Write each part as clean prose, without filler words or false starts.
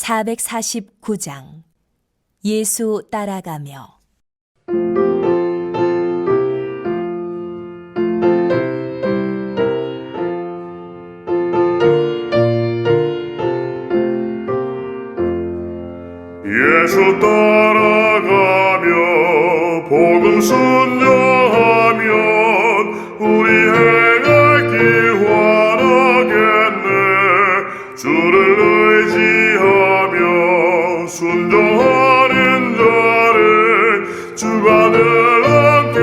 449장 예수 따라가며. 예수 따라가며 복음 순종하면 우리 행할 길 환하겠네. 주를 의지하며 순종하는 자를 주가 늘 함께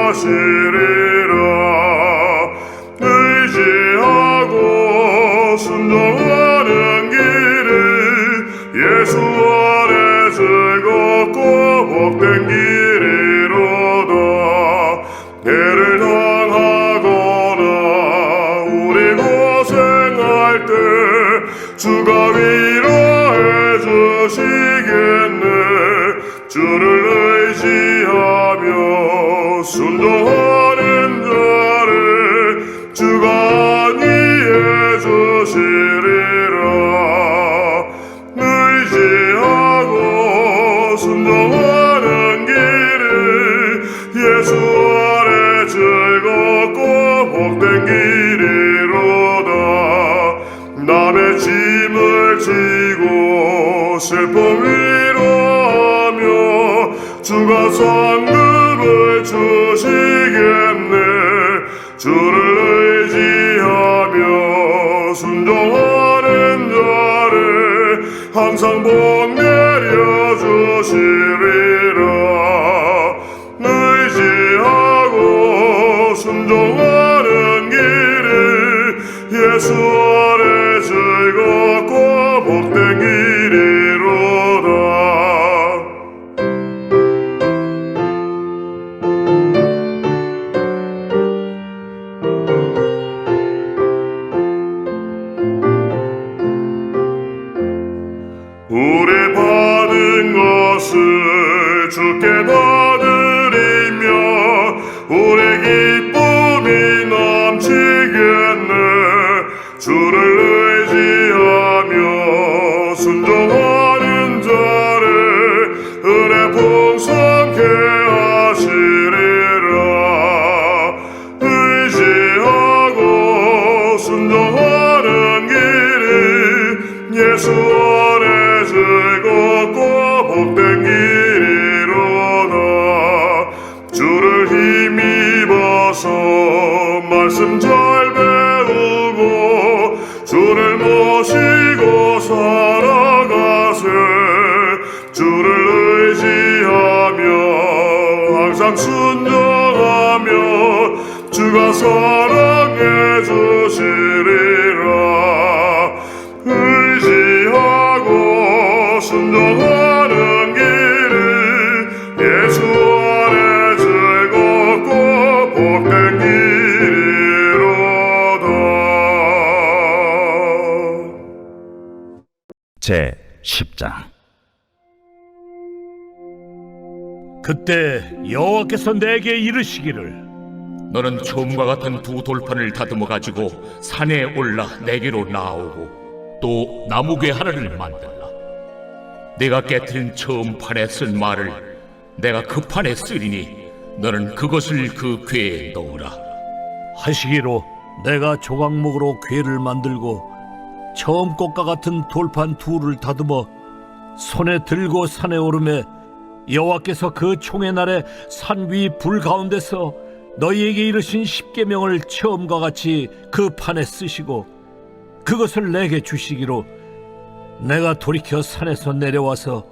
하시리라. 의지하고 순종하는 길을 예수 안에 즐겁고 복된 길이로다. 해를 당하거나 우리 고생할 때 주가 위로해 주시겠네. 주를 의지하며 순종하는 자를 주가 안위해 주시리라. 의지하고 순종하는 길을 예수 안에 즐겁고 복된 길이로다. 남의 짐을 지고 슬픔 위로하며 주가 상급을 주시겠네. 주를 의지하며 순종하는 자를 항상 복 내려주시리라. 의지하고 순종하는 길을 예수 안에 즐겁고 복된 길이로다. 우리 받은 것을 주께 다 드리며 우리 기쁨이 넘치겠네. 주를 의지하며 순종하는 자를 은혜 풍성케 하시리라. 의지하고 순종하는 길을 예수 안에 즐겁고 복된 길이로다. 주를 힘입어서 말씀 잘 배우고 주를 모시고 살아가세. 주를 의지하며 항상 순종하며 주가 사랑해 주시리라. 의지하고 순종하는 길을 예수 안에 즐겁고 복된 길이로다. 제 10장. 그때 여호와께서 내게 이르시기를, 너는 처음과 같은 두 돌판을 다듬어 가지고 산에 올라 내게로 나오고 또 나무괴 하나를 만들라. 내가 깨트린 처음 판에 쓴 말을 내가 그 판에 쓰리니 너는 그것을 그 궤에 넣으라. 하시기로 내가 조각목으로 궤를 만들고 처음 것과 같은 돌판 둘을 다듬어 손에 들고 산에 오르매 여호와께서 그 총의 날에 산 위 불 가운데서 너희에게 이르신 십계명을 처음과 같이 그 판에 쓰시고 그것을 내게 주시기로 내가 돌이켜 산에서 내려와서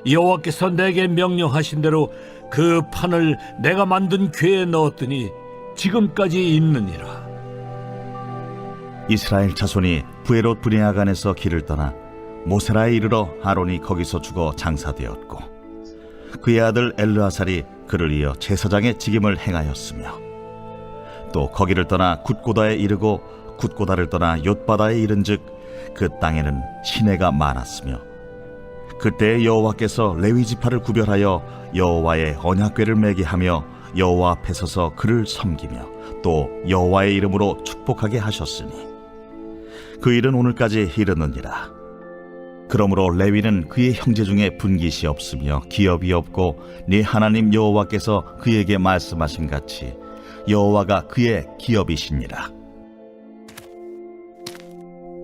여호와께서 내게 명령하신 대로 그 판을 내가 만든 궤에 넣었더니 지금까지 있느니라. 이스라엘 자손이 부에롯 브네아간에서 길을 떠나 모세라에 이르러 아론이 거기서 죽어 장사되었고 그의 아들 엘르아살이 그를 이어 제사장의 직임을 행하였으며 또 거기를 떠나 굿고다에 이르고 굿고다를 떠나 옅바다에 이른즉 그 땅에는 시내가 많았으며 그때 여호와께서 레위 지파를 구별하여 여호와의 언약궤를 매게 하며 여호와 앞에 서서 그를 섬기며 또 여호와의 이름으로 축복하게 하셨으니 그 일은 오늘까지 이르느니라. 그러므로 레위는 그의 형제 중에 분깃이 없으며 기업이 없고 네 하나님 여호와께서 그에게 말씀하신 같이 여호와가 그의 기업이시니라.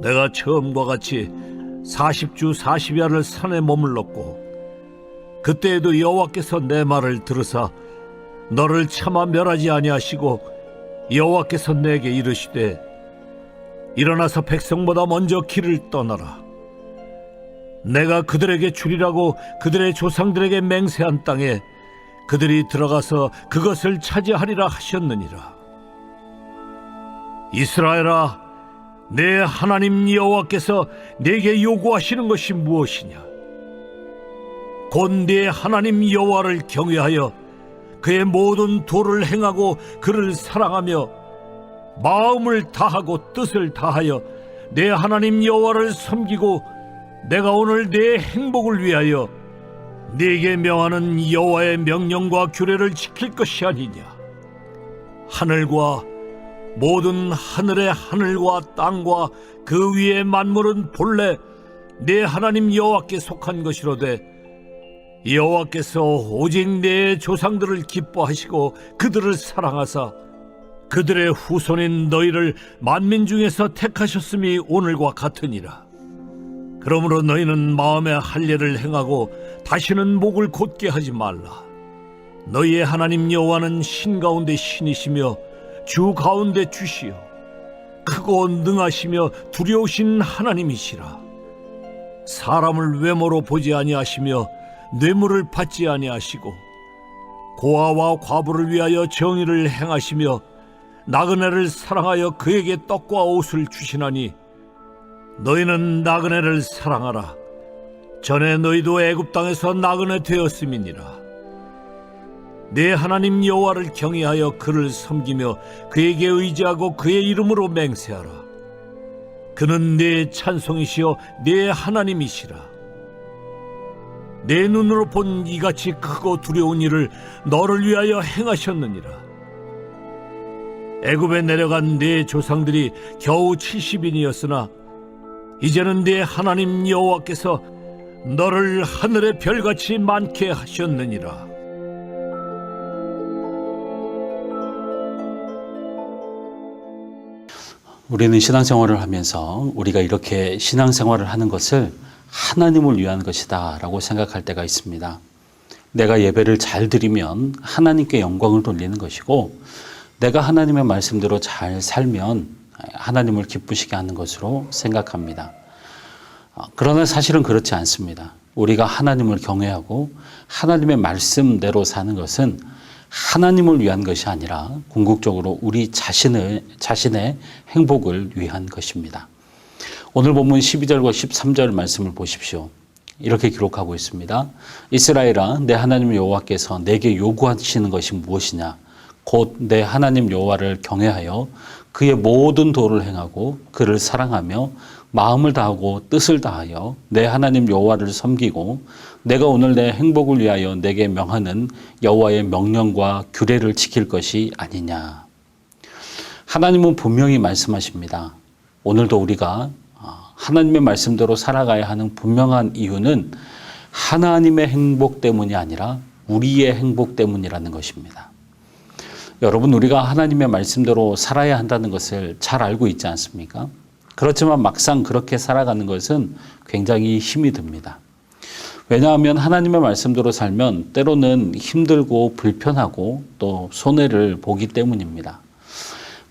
내가 처음과 같이 40주 40야를 산에 머물렀고 그때에도 여호와께서 내 말을 들으사 너를 차마 멸하지 아니하시고 여호와께서 내게 이르시되 일어나서 백성보다 먼저 길을 떠나라. 내가 그들에게 주리라고 그들의 조상들에게 맹세한 땅에 그들이 들어가서 그것을 차지하리라 하셨느니라. 이스라엘아, 내 하나님 여호와께서 내게 요구하시는 것이 무엇이냐? 곧 네 하나님 여호와를 경외하여 그의 모든 도를 행하고 그를 사랑하며 마음을 다하고 뜻을 다하여 내 하나님 여호와를 섬기고 내가 오늘 내 행복을 위하여 네게 명하는 여호와의 명령과 규례를 지킬 것이 아니냐. 하늘과 모든 하늘의 하늘과 땅과 그 위의 만물은 본래 내 하나님 여호와께 속한 것이로되 여호와께서 오직 내 조상들을 기뻐하시고 그들을 사랑하사 그들의 후손인 너희를 만민 중에서 택하셨음이 오늘과 같으니라. 그러므로 너희는 마음에 할례를 행하고 다시는 목을 곧게 하지 말라. 너희의 하나님 여호와는 신 가운데 신이시며 주 가운데 주시요 크고 능하시며 두려우신 하나님이시라. 사람을 외모로 보지 아니하시며 뇌물을 받지 아니하시고 고아와 과부를 위하여 정의를 행하시며 나그네를 사랑하여 그에게 떡과 옷을 주시나니 너희는 나그네를 사랑하라. 전에 너희도 애굽 땅에서 나그네 되었음이니라. 내 하나님 여호와를 경외하여 그를 섬기며 그에게 의지하고 그의 이름으로 맹세하라. 그는 내 찬송이시여 내 하나님이시라. 내 눈으로 본 이같이 크고 두려운 일을 너를 위하여 행하셨느니라. 애굽에 내려간 내 조상들이 겨우 70인이었으나 이제는 네 하나님 여호와께서 너를 하늘의 별같이 많게 하셨느니라. 우리는 신앙생활을 하면서 우리가 이렇게 신앙생활을 하는 것을 하나님을 위한 것이다 라고 생각할 때가 있습니다. 내가 예배를 잘 드리면 하나님께 영광을 돌리는 것이고 내가 하나님의 말씀대로 잘 살면 하나님을 기쁘시게 하는 것으로 생각합니다. 그러나 사실은 그렇지 않습니다. 우리가 하나님을 경외하고 하나님의 말씀대로 사는 것은 하나님을 위한 것이 아니라 궁극적으로 우리 자신의 행복을 위한 것입니다. 오늘 본문 12절과 13절 말씀을 보십시오. 이렇게 기록하고 있습니다. 이스라엘아, 내 하나님 여호와께서 내게 요구하시는 것이 무엇이냐? 곧 내 하나님 여호와를 경외하여 그의 모든 도를 행하고 그를 사랑하며 마음을 다하고 뜻을 다하여 내 하나님 여호와를 섬기고 내가 오늘 내 행복을 위하여 내게 명하는 여호와의 명령과 규례를 지킬 것이 아니냐. 하나님은 분명히 말씀하십니다. 오늘도 우리가 하나님의 말씀대로 살아가야 하는 분명한 이유는 하나님의 행복 때문이 아니라 우리의 행복 때문이라는 것입니다. 여러분, 우리가 하나님의 말씀대로 살아야 한다는 것을 잘 알고 있지 않습니까? 그렇지만 막상 그렇게 살아가는 것은 굉장히 힘이 듭니다. 왜냐하면 하나님의 말씀대로 살면 때로는 힘들고 불편하고 또 손해를 보기 때문입니다.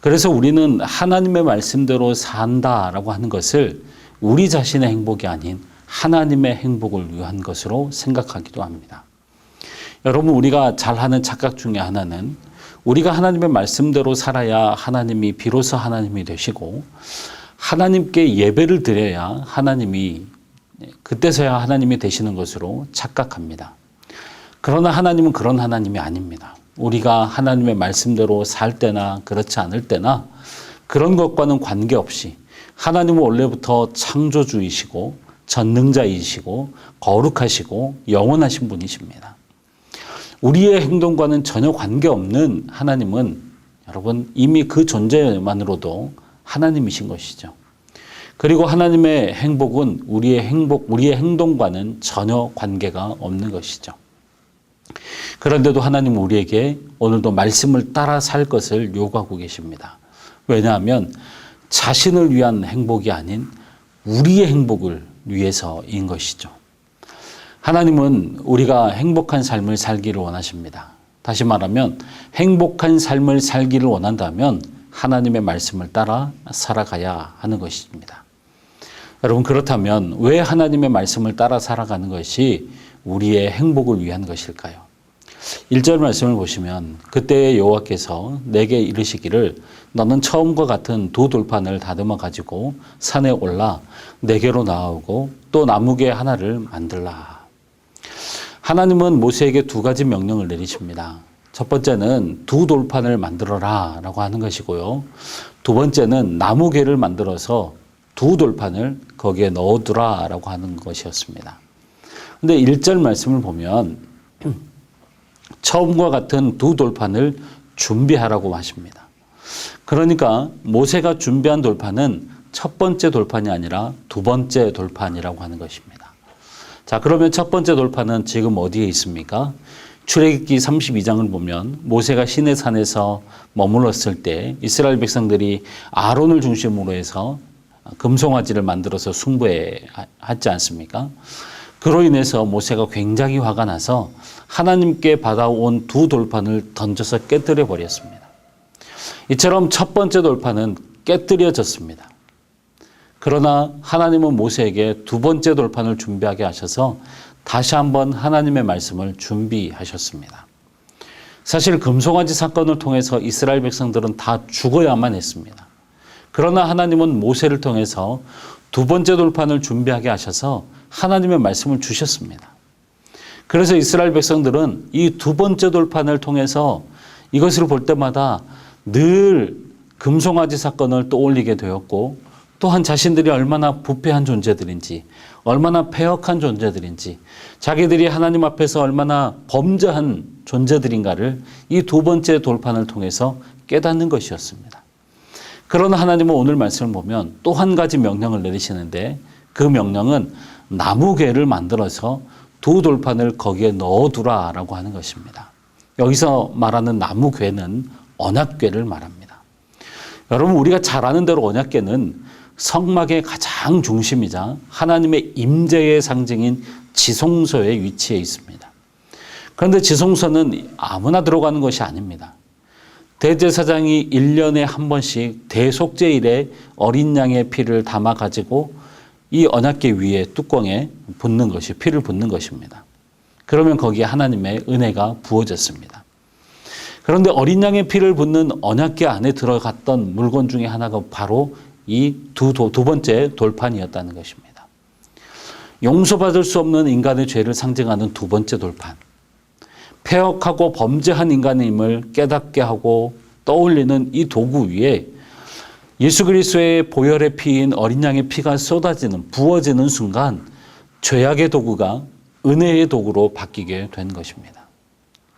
그래서 우리는 하나님의 말씀대로 산다라고 하는 것을 우리 자신의 행복이 아닌 하나님의 행복을 위한 것으로 생각하기도 합니다. 여러분, 우리가 잘하는 착각 중에 하나는 우리가 하나님의 말씀대로 살아야 하나님이 비로소 하나님이 되시고 하나님께 예배를 드려야 하나님이 그때서야 하나님이 되시는 것으로 착각합니다. 그러나 하나님은 그런 하나님이 아닙니다. 우리가 하나님의 말씀대로 살 때나 그렇지 않을 때나 그런 것과는 관계없이 하나님은 원래부터 창조주이시고 전능자이시고 거룩하시고 영원하신 분이십니다. 우리의 행동과는 전혀 관계없는 하나님은 여러분 이미 그 존재만으로도 하나님이신 것이죠. 그리고 하나님의 행복은 우리의 행동과는 전혀 관계가 없는 것이죠. 그런데도 하나님은 우리에게 오늘도 말씀을 따라 살 것을 요구하고 계십니다. 왜냐하면 자신을 위한 행복이 아닌 우리의 행복을 위해서인 것이죠. 하나님은 우리가 행복한 삶을 살기를 원하십니다. 다시 말하면 행복한 삶을 살기를 원한다면 하나님의 말씀을 따라 살아가야 하는 것입니다. 여러분, 그렇다면 왜 하나님의 말씀을 따라 살아가는 것이 우리의 행복을 위한 것일까요? 1절 말씀을 보시면 그때 여호와께서 내게 이르시기를 너는 처음과 같은 두 돌판을 다듬어 가지고 산에 올라 내게로 나아오고 또 나무개 하나를 만들라. 하나님은 모세에게 두 가지 명령을 내리십니다. 첫 번째는 두 돌판을 만들어라 라고 하는 것이고요. 두 번째는 나무개를 만들어서 두 돌판을 거기에 넣어두라 라고 하는 것이었습니다. 근데 1절 말씀을 보면 처음과 같은 두 돌판을 준비하라고 하십니다. 그러니까 모세가 준비한 돌판은 첫 번째 돌판이 아니라 두 번째 돌판이라고 하는 것입니다. 자, 그러면 첫 번째 돌판은 지금 어디에 있습니까? 출애굽기 32장을 보면 모세가 시내산에서 머물렀을 때 이스라엘 백성들이 아론을 중심으로 해서 금송아지를 만들어서 숭배하지 않습니까? 그로 인해서 모세가 굉장히 화가 나서 하나님께 받아온 두 돌판을 던져서 깨뜨려 버렸습니다. 이처럼 첫 번째 돌판은 깨뜨려졌습니다. 그러나 하나님은 모세에게 두 번째 돌판을 준비하게 하셔서 다시 한번 하나님의 말씀을 준비하셨습니다. 사실 금송아지 사건을 통해서 이스라엘 백성들은 다 죽어야만 했습니다. 그러나 하나님은 모세를 통해서 두 번째 돌판을 준비하게 하셔서 하나님의 말씀을 주셨습니다. 그래서 이스라엘 백성들은 이 두 번째 돌판을 통해서 이것을 볼 때마다 늘 금송아지 사건을 떠올리게 되었고, 또한 자신들이 얼마나 부패한 존재들인지, 얼마나 패역한 존재들인지, 자기들이 하나님 앞에서 얼마나 범죄한 존재들인가를 이 두 번째 돌판을 통해서 깨닫는 것이었습니다. 그러나 하나님은 오늘 말씀을 보면 또 한 가지 명령을 내리시는데, 그 명령은 나무궤를 만들어서 두 돌판을 거기에 넣어두라라고 하는 것입니다. 여기서 말하는 나무궤는 언약궤를 말합니다. 여러분, 우리가 잘 아는 대로 언약궤는 성막의 가장 중심이자 하나님의 임재의 상징인 지성소에 위치해 있습니다. 그런데 지성소는 아무나 들어가는 것이 아닙니다. 대제사장이 1년에 한 번씩 대속죄일에 어린 양의 피를 담아 가지고 이 언약궤 위에 뚜껑에 붓는 것이, 피를 붓는 것입니다. 그러면 거기에 하나님의 은혜가 부어졌습니다. 그런데 어린 양의 피를 붓는 언약궤 안에 들어갔던 물건 중에 하나가 바로 이 두 번째 돌판이었다는 것입니다. 용서받을 수 없는 인간의 죄를 상징하는 두 번째 돌판. 패역하고 범죄한 인간임을 깨닫게 하고 떠올리는 이 도구 위에 예수 그리스도의 보혈의 피인 어린 양의 피가 부어지는 순간 죄악의 도구가 은혜의 도구로 바뀌게 된 것입니다.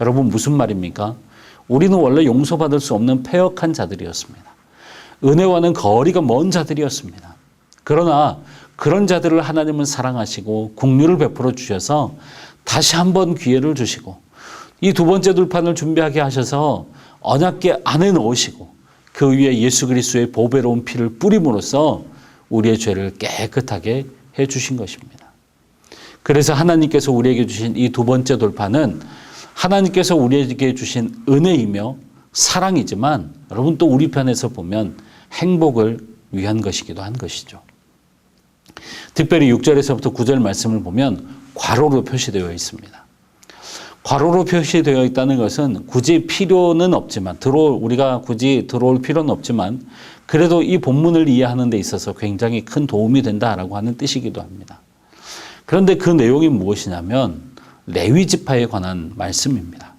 여러분, 무슨 말입니까? 우리는 원래 용서받을 수 없는 패역한 자들이었습니다. 은혜와는 거리가 먼 자들이었습니다. 그러나 그런 자들을 하나님은 사랑하시고 긍휼을 베풀어 주셔서 다시 한번 기회를 주시고 이 두 번째 돌판을 준비하게 하셔서 언약궤 안에 넣으시고 그 위에 예수 그리스도의 보배로운 피를 뿌림으로써 우리의 죄를 깨끗하게 해주신 것입니다. 그래서 하나님께서 우리에게 주신 이 두 번째 돌판은 하나님께서 우리에게 주신 은혜이며 사랑이지만, 여러분, 또 우리 편에서 보면 행복을 위한 것이기도 한 것이죠. 특별히 6절에서부터 9절 말씀을 보면 괄호로 표시되어 있습니다. 괄호로 표시되어 있다는 것은 굳이 필요는 없지만, 우리가 굳이 들어올 필요는 없지만, 그래도 이 본문을 이해하는 데 있어서 굉장히 큰 도움이 된다라고 하는 뜻이기도 합니다. 그런데 그 내용이 무엇이냐면 레위 지파에 관한 말씀입니다.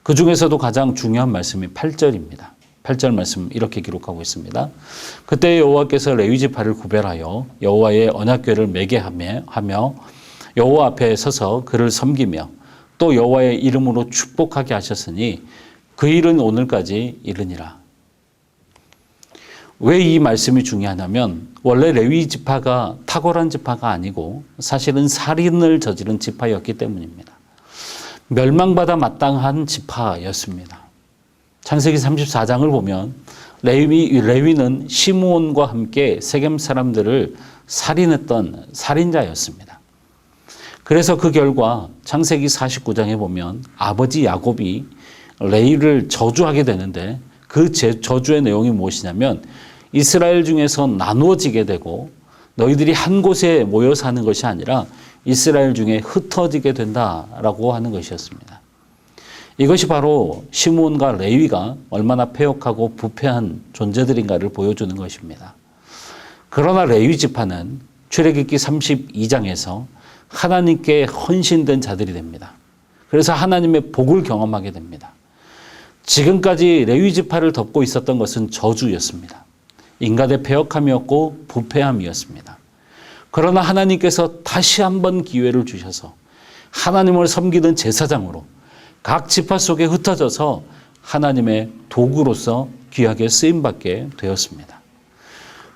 그 중에서도 가장 중요한 말씀이 8절입니다. 8절 말씀 이렇게 기록하고 있습니다. 그때 여호와께서 레위 지파를 구별하여 여호와의 언약궤를 매게 하며 여호와 앞에 서서 그를 섬기며 또 여호와의 이름으로 축복하게 하셨으니 그 일은 오늘까지 이르니라. 왜 이 말씀이 중요하냐면 원래 레위 지파가 탁월한 지파가 아니고 사실은 살인을 저지른 지파였기 때문입니다. 멸망받아 마땅한 지파였습니다. 창세기 34장을 보면 레위는 시므온과 함께 세겜 사람들을 살인했던 살인자였습니다. 그래서 그 결과 창세기 49장에 보면 아버지 야곱이 레위를 저주하게 되는데 그 저주의 내용이 무엇이냐면 이스라엘 중에서 나누어지게 되고 너희들이 한 곳에 모여 사는 것이 아니라 이스라엘 중에 흩어지게 된다라고 하는 것이었습니다. 이것이 바로 시므온과 레위가 얼마나 패역하고 부패한 존재들인가를 보여주는 것입니다. 그러나 레위 지파는 출애굽기 32장에서 하나님께 헌신된 자들이 됩니다. 그래서 하나님의 복을 경험하게 됩니다. 지금까지 레위 지파를 덮고 있었던 것은 저주였습니다. 인간의 패역함이었고 부패함이었습니다. 그러나 하나님께서 다시 한번 기회를 주셔서 하나님을 섬기는 제사장으로 각 지파 속에 흩어져서 하나님의 도구로서 귀하게 쓰임받게 되었습니다.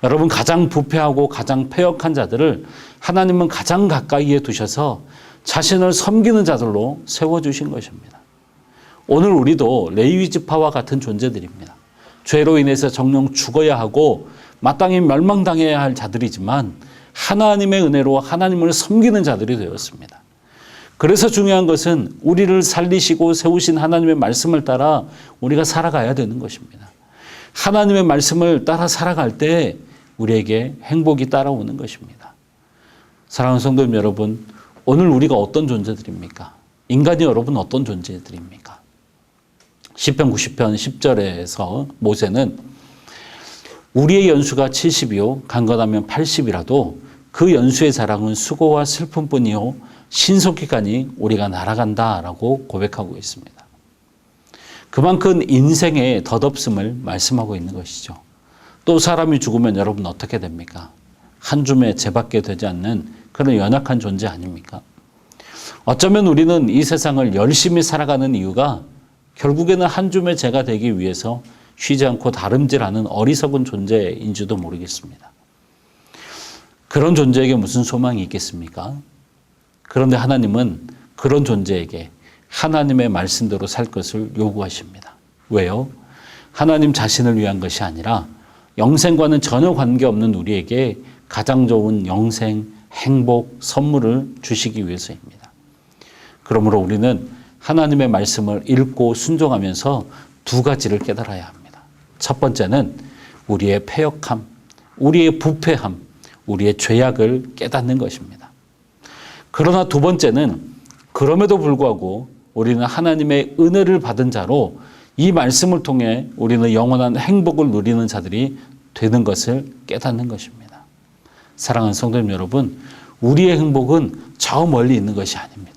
여러분, 가장 부패하고 가장 패역한 자들을 하나님은 가장 가까이에 두셔서 자신을 섬기는 자들로 세워주신 것입니다. 오늘 우리도 레위 지파와 같은 존재들입니다. 죄로 인해서 정령 죽어야 하고 마땅히 멸망당해야 할 자들이지만 하나님의 은혜로 하나님을 섬기는 자들이 되었습니다. 그래서 중요한 것은 우리를 살리시고 세우신 하나님의 말씀을 따라 우리가 살아가야 되는 것입니다. 하나님의 말씀을 따라 살아갈 때 우리에게 행복이 따라오는 것입니다. 사랑하는 성도님 여러분, 오늘 우리가 어떤 존재들입니까? 인간이 여러분 어떤 존재들입니까? 시편 90편 10절에서 모세는 우리의 연수가 70이요 강건하면 80이라도 그 연수의 자랑은 수고와 슬픔뿐이요 신속히 가니 우리가 날아간다라고 고백하고 있습니다. 그만큼 인생의 덧없음을 말씀하고 있는 것이죠. 또 사람이 죽으면 여러분 어떻게 됩니까? 한 줌에 재밖에 되지 않는 그런 연약한 존재 아닙니까? 어쩌면 우리는 이 세상을 열심히 살아가는 이유가 결국에는 한 줌의 재가 되기 위해서 쉬지 않고 다름질하는 어리석은 존재인지도 모르겠습니다. 그런 존재에게 무슨 소망이 있겠습니까? 그런데 하나님은 그런 존재에게 하나님의 말씀대로 살 것을 요구하십니다. 왜요? 하나님 자신을 위한 것이 아니라 영생과는 전혀 관계없는 우리에게 가장 좋은 영생, 행복, 선물을 주시기 위해서입니다. 그러므로 우리는 하나님의 말씀을 읽고 순종하면서 두 가지를 깨달아야 합니다. 첫 번째는 우리의 패역함, 우리의 부패함, 우리의 죄악을 깨닫는 것입니다. 그러나 두 번째는 그럼에도 불구하고 우리는 하나님의 은혜를 받은 자로 이 말씀을 통해 우리는 영원한 행복을 누리는 자들이 되는 것을 깨닫는 것입니다. 사랑하는 성도님 여러분, 우리의 행복은 저 멀리 있는 것이 아닙니다.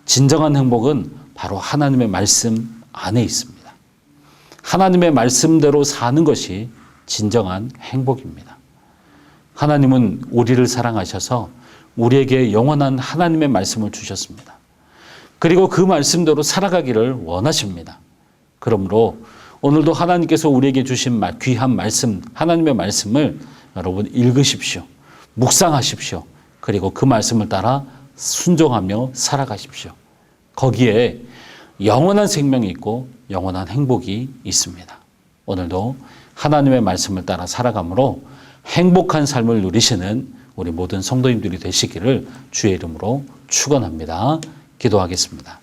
진정한 행복은 바로 하나님의 말씀 안에 있습니다. 하나님의 말씀대로 사는 것이 진정한 행복입니다. 하나님은 우리를 사랑하셔서 우리에게 영원한 하나님의 말씀을 주셨습니다. 그리고 그 말씀대로 살아가기를 원하십니다. 그러므로 오늘도 하나님께서 우리에게 주신 귀한 말씀, 하나님의 말씀을 여러분 읽으십시오. 묵상하십시오. 그리고 그 말씀을 따라 순종하며 살아가십시오. 거기에 영원한 생명이 있고 영원한 행복이 있습니다. 오늘도 하나님의 말씀을 따라 살아감으로 행복한 삶을 누리시는 우리 모든 성도님들이 되시기를 주의 이름으로 축원합니다. 기도하겠습니다.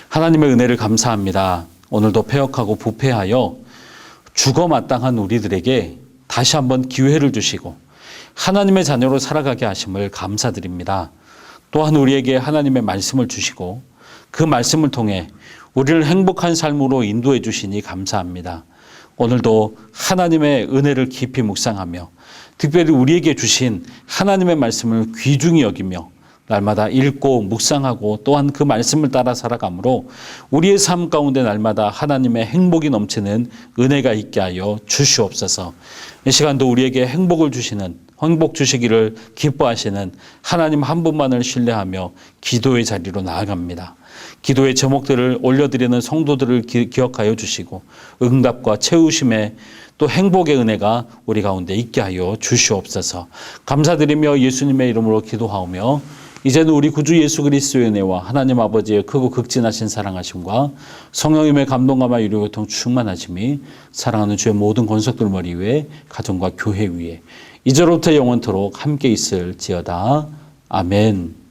하나님의 은혜를 감사합니다. 오늘도 패역하고 부패하여 죽어 마땅한 우리들에게 다시 한번 기회를 주시고 하나님의 자녀로 살아가게 하심을 감사드립니다. 또한 우리에게 하나님의 말씀을 주시고 그 말씀을 통해 우리를 행복한 삶으로 인도해 주시니 감사합니다. 오늘도 하나님의 은혜를 깊이 묵상하며 특별히 우리에게 주신 하나님의 말씀을 귀중히 여기며 날마다 읽고 묵상하고 또한 그 말씀을 따라 살아가므로 우리의 삶 가운데 날마다 하나님의 행복이 넘치는 은혜가 있게 하여 주시옵소서. 이 시간도 우리에게 행복을 주시는 행복 주시기를 기뻐하시는 하나님 한 분만을 신뢰하며 기도의 자리로 나아갑니다. 기도의 제목들을 올려드리는 성도들을 기억하여 주시고 응답과 채우심의 또 행복의 은혜가 우리 가운데 있게 하여 주시옵소서. 감사드리며 예수님의 이름으로 기도하오며 이제는 우리 구주 예수 그리스도의 은혜와 하나님 아버지의 크고 극진하신 사랑하심과 성령님의 감동감화 유료교통 충만하심이 사랑하는 주의 모든 권속들 머리 위에 가정과 교회 위에 이제로부터 영원토록 함께 있을지어다. 아멘.